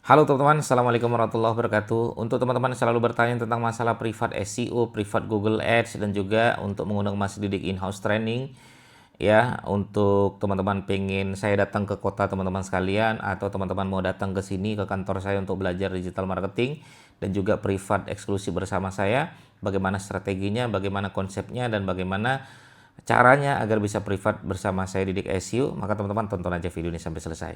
Halo teman-teman, Assalamualaikum warahmatullahi wabarakatuh. Untuk teman-teman selalu bertanya tentang masalah privat SEO, privat Google Ads, dan juga untuk mengundang Mas Didik in-house training, ya, untuk teman-teman pengen saya datang ke kota teman-teman sekalian, atau teman-teman mau datang ke sini ke kantor saya untuk belajar digital marketing, dan juga privat eksklusif bersama saya, bagaimana strateginya, bagaimana konsepnya, dan bagaimana caranya agar bisa privat bersama saya Didik SEO, maka teman-teman tonton aja video ini sampai selesai.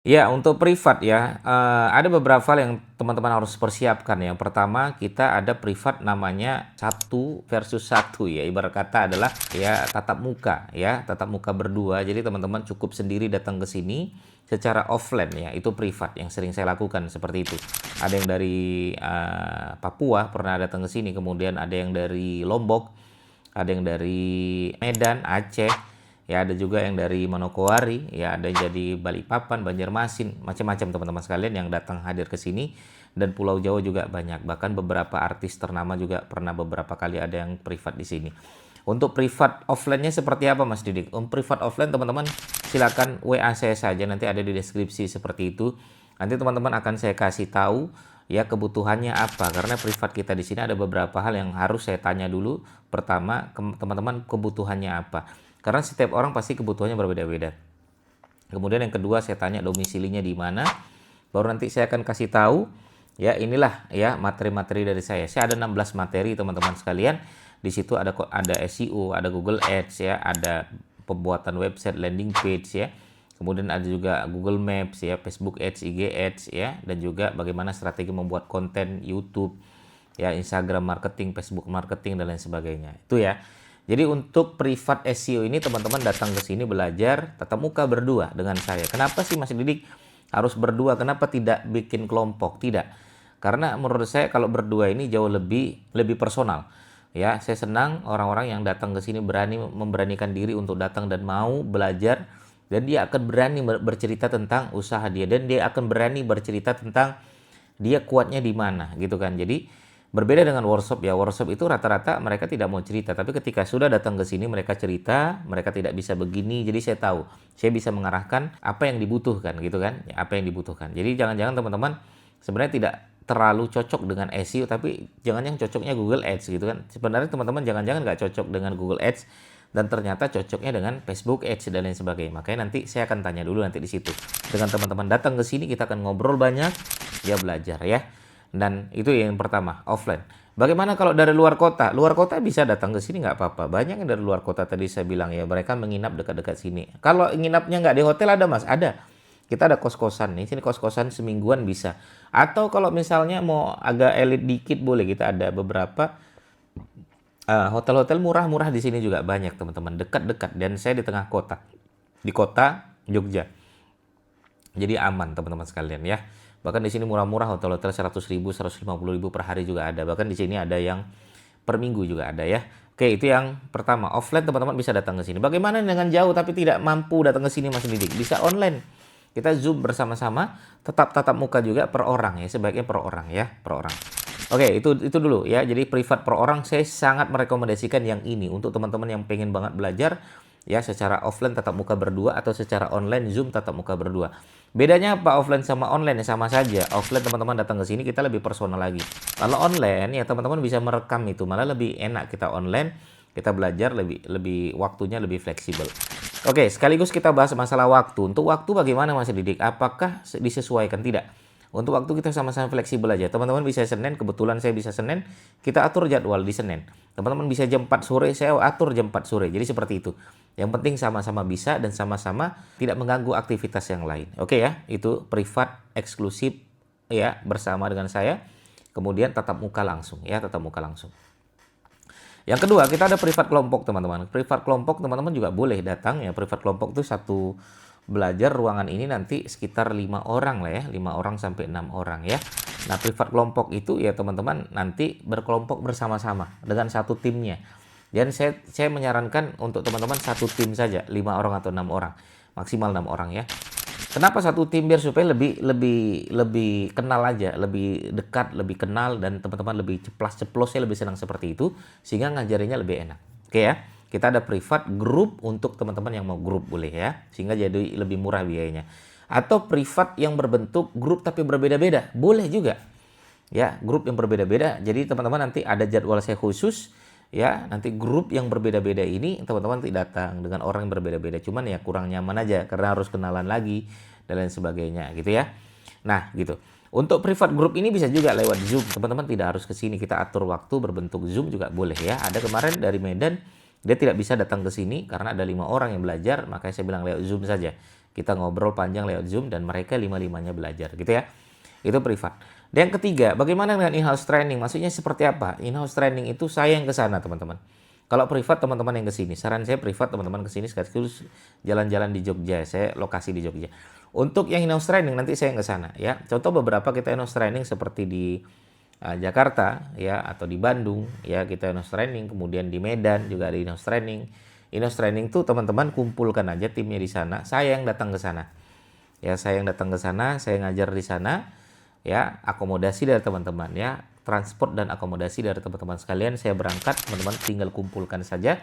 Ya, untuk privat ya, ada beberapa hal yang teman-teman harus persiapkan. Yang pertama, kita ada privat namanya 1 versus 1 ya. Ibarat kata adalah ya tatap muka ya, tatap muka berdua. Jadi teman-teman cukup sendiri datang ke sini secara offline ya. Itu privat yang sering saya lakukan seperti itu. Ada yang dari Papua pernah datang ke sini, kemudian ada yang dari Lombok, ada yang dari Medan, Aceh. Ya, ada juga yang dari Manokwari, ya ada yang jadi Balikpapan, Banjarmasin, macam-macam teman-teman sekalian yang datang hadir ke sini, dan Pulau Jawa juga banyak. Bahkan beberapa artis ternama juga pernah beberapa kali ada yang privat di sini. Untuk privat offline-nya seperti apa Mas Didik? Privat offline teman-teman silakan WA saya saja, nanti ada di deskripsi seperti itu. Nanti teman-teman akan saya kasih tahu ya kebutuhannya apa, karena privat kita di sini ada beberapa hal yang harus saya tanya dulu. Pertama, teman-teman kebutuhannya apa? Karena setiap orang pasti kebutuhannya berbeda-beda. Kemudian yang kedua saya tanya domisilinya di mana. Baru nanti saya akan kasih tahu ya inilah ya materi-materi dari saya. Saya ada 16 materi teman-teman sekalian. Di situ ada SEO, ada Google Ads ya, ada pembuatan website landing page ya. Kemudian ada juga Google Maps ya, Facebook Ads, IG Ads ya, dan juga bagaimana strategi membuat konten YouTube ya, Instagram marketing, Facebook marketing, dan lain sebagainya. Itu ya. Jadi untuk privat SEO ini teman-teman datang ke sini belajar tatap muka berdua dengan saya. Kenapa sih Mas Didik harus berdua? Kenapa tidak bikin kelompok? Tidak. Karena menurut saya kalau berdua ini jauh lebih personal. Ya, saya senang orang-orang yang datang ke sini memberanikan diri untuk datang dan mau belajar, dan dia akan berani bercerita tentang usaha dia, dan dia akan berani bercerita tentang dia kuatnya di mana gitu kan. Jadi berbeda dengan workshop ya, workshop itu rata-rata mereka tidak mau cerita, tapi ketika sudah datang ke sini mereka cerita, mereka tidak bisa begini, jadi saya tahu, saya bisa mengarahkan apa yang dibutuhkan gitu kan, ya, apa yang dibutuhkan. Jadi jangan-jangan teman-teman sebenarnya tidak terlalu cocok dengan SEO, tapi jangan yang cocoknya Google Ads gitu kan. Sebenarnya teman-teman jangan-jangan nggak cocok dengan Google Ads, dan ternyata cocoknya dengan Facebook Ads dan lain sebagainya. Makanya nanti saya akan tanya dulu nanti di situ. Dengan teman-teman datang ke sini kita akan ngobrol banyak, ya belajar ya. Dan itu yang pertama, offline. Bagaimana kalau dari luar kota? Luar kota bisa datang ke sini nggak apa-apa. Banyak yang dari luar kota tadi saya bilang ya, mereka menginap dekat-dekat sini. Kalau nginapnya nggak di hotel ada Mas? Ada. Kita ada kos-kosan nih. Sini kos-kosan semingguan bisa. Atau kalau misalnya mau agak elit dikit boleh, kita ada beberapa hotel-hotel murah-murah di sini juga banyak teman-teman. Dekat-dekat, dan saya di tengah kota. Di kota Jogja. Jadi aman teman-teman sekalian ya. Bahkan di sini murah-murah, hotel-hotel 100.000, 150.000 per hari juga ada. Bahkan di sini ada yang per minggu juga ada ya. Oke, itu yang pertama. Offline teman-teman bisa datang ke sini. Bagaimana dengan jauh tapi tidak mampu datang ke sini Mas Didik? Bisa online. Kita Zoom bersama-sama, tetap tatap muka juga per orang ya. Sebaiknya per orang ya, per orang. Oke, itu dulu ya. Jadi privat per orang saya sangat merekomendasikan yang ini untuk teman-teman yang pengen banget belajar ya, secara offline tatap muka berdua atau secara online Zoom tatap muka berdua. Bedanya apa offline sama online? Ya sama saja. Offline teman-teman datang ke sini kita lebih personal lagi. Kalau online ya teman-teman bisa merekam itu, malah lebih enak kita online, kita belajar lebih waktunya lebih fleksibel. Oke, sekaligus kita bahas masalah waktu. Untuk waktu bagaimana Mas Didik? Apakah disesuaikan? Tidak. Untuk waktu kita sama-sama fleksibel aja. Teman-teman bisa Senin, kebetulan saya bisa Senin, kita atur jadwal di Senin. Teman-teman bisa jam 4 sore, saya atur jam 4 sore. Jadi seperti itu. Yang penting sama-sama bisa dan sama-sama tidak mengganggu aktivitas yang lain. Oke ya, itu privat eksklusif ya bersama dengan saya. Kemudian tatap muka langsung ya, tatap muka langsung. Yang kedua, kita ada privat kelompok teman-teman. Privat kelompok teman-teman juga boleh datang ya. Privat kelompok itu satu belajar ruangan ini nanti sekitar 5 orang lah ya, 5 orang sampai 6 orang ya. Nah, privat kelompok itu ya teman-teman nanti berkelompok bersama-sama dengan satu timnya. Dan saya menyarankan untuk teman-teman satu tim saja, 5 orang atau 6 orang. Maksimal 6 orang ya. Kenapa satu tim? Biar supaya lebih lebih lebih kenal aja, lebih dekat, lebih kenal, dan teman-teman lebih ceplas-ceplosnya lebih senang seperti itu, sehingga ngajarinnya lebih enak. Oke ya. Kita ada privat grup untuk teman-teman yang mau grup boleh ya, sehingga jadi lebih murah biayanya. Atau privat yang berbentuk grup tapi berbeda-beda, boleh juga. Ya, grup yang berbeda-beda. Jadi teman-teman nanti ada jadwal saya khusus ya, nanti grup yang berbeda-beda ini teman-teman nanti datang dengan orang yang berbeda-beda, cuman ya kurang nyaman aja karena harus kenalan lagi dan lain sebagainya gitu ya. Nah gitu, untuk privat grup ini bisa juga lewat Zoom, teman-teman tidak harus ke sini, kita atur waktu berbentuk Zoom juga boleh ya. Ada kemarin dari Medan, dia tidak bisa datang ke sini karena ada 5 orang yang belajar, makanya saya bilang lewat Zoom saja, kita ngobrol panjang lewat Zoom dan mereka 5-5-nya belajar gitu ya. Itu privat. Dan yang ketiga, bagaimana dengan in-house training? Maksudnya seperti apa? In-house training itu saya yang ke sana, teman-teman. Kalau privat, teman-teman yang ke sini. Saran saya privat, teman-teman ke sini sekaligus jalan-jalan di Jogja. Saya lokasi di Jogja. Untuk yang in-house training nanti saya yang ke sana ya. Contoh beberapa kita in-house training seperti di Jakarta ya, atau di Bandung ya, kita in-house training. Kemudian di Medan juga ada in-house training. In-house training tuh teman-teman kumpulkan aja timnya di sana. Saya yang datang ke sana. Ya, saya yang datang ke sana, saya ngajar di sana. Ya, akomodasi dari teman-teman ya, transport dan akomodasi dari teman-teman sekalian, saya berangkat, teman-teman tinggal kumpulkan saja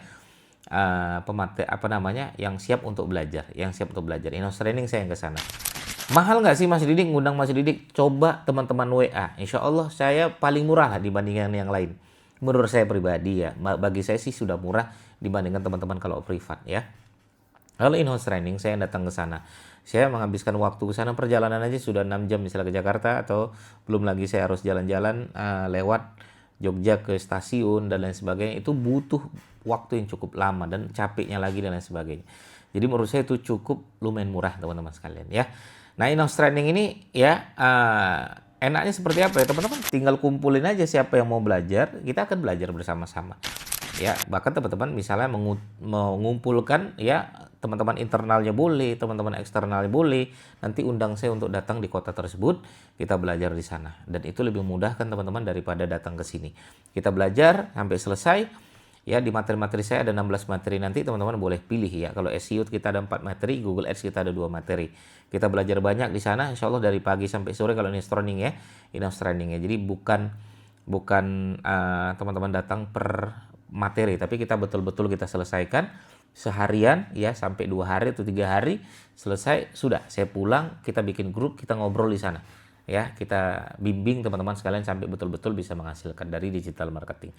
yang siap untuk belajar, in-house training saya yang ke sana. Mahal nggak sih Mas Didik ngundang Mas Didik? Coba teman-teman WA, insya Allah saya paling murah lah dibandingkan yang lain, menurut saya pribadi ya. Bagi saya sih sudah murah dibandingkan teman-teman kalau privat ya. Kalau in-house training saya datang ke sana, saya menghabiskan waktu ke sana, perjalanan aja sudah 6 jam misalnya ke Jakarta, atau belum lagi saya harus jalan-jalan lewat Jogja ke stasiun dan lain sebagainya. Itu butuh waktu yang cukup lama dan capeknya lagi dan lain sebagainya. Jadi menurut saya itu cukup lumayan murah teman-teman sekalian ya. Nah, in-house training ini ya enaknya seperti apa ya teman-teman? Tinggal kumpulin aja siapa yang mau belajar, kita akan belajar bersama-sama. Ya, bahkan teman-teman misalnya mengumpulkan ya, teman-teman internalnya boleh, teman-teman eksternalnya boleh, nanti undang saya untuk datang di kota tersebut, kita belajar di sana. Dan itu lebih mudah kan teman-teman daripada datang ke sini. Kita belajar sampai selesai. Ya, di materi-materi saya ada 16 materi, nanti teman-teman boleh pilih ya. Kalau SEO kita ada 4 materi, Google Ads kita ada 2 materi. Kita belajar banyak di sana, insya Allah dari pagi sampai sore kalau ini training ya, in-house training ya. Jadi bukan teman-teman datang per materi, tapi kita betul-betul kita selesaikan seharian ya, sampai 2 hari atau 3 hari selesai, sudah saya pulang, kita bikin grup, kita ngobrol di sana ya, kita bimbing teman-teman sekalian sampai betul-betul bisa menghasilkan dari digital marketing.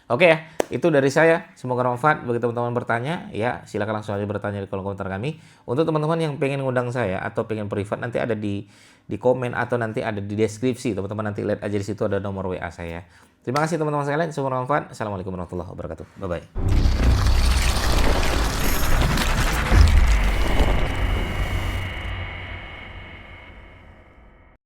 Oke ya, itu dari saya, semoga bermanfaat bagi teman-teman bertanya ya, silakan langsung aja bertanya di kolom komentar kami. Untuk teman-teman yang pengen ngundang saya atau pengen privat, nanti ada di komen atau nanti ada di deskripsi, teman-teman nanti lihat aja di situ ada nomor WA saya. Terima kasih teman-teman sekalian, semoga bermanfaat. Assalamualaikum warahmatullahi wabarakatuh. Bye bye.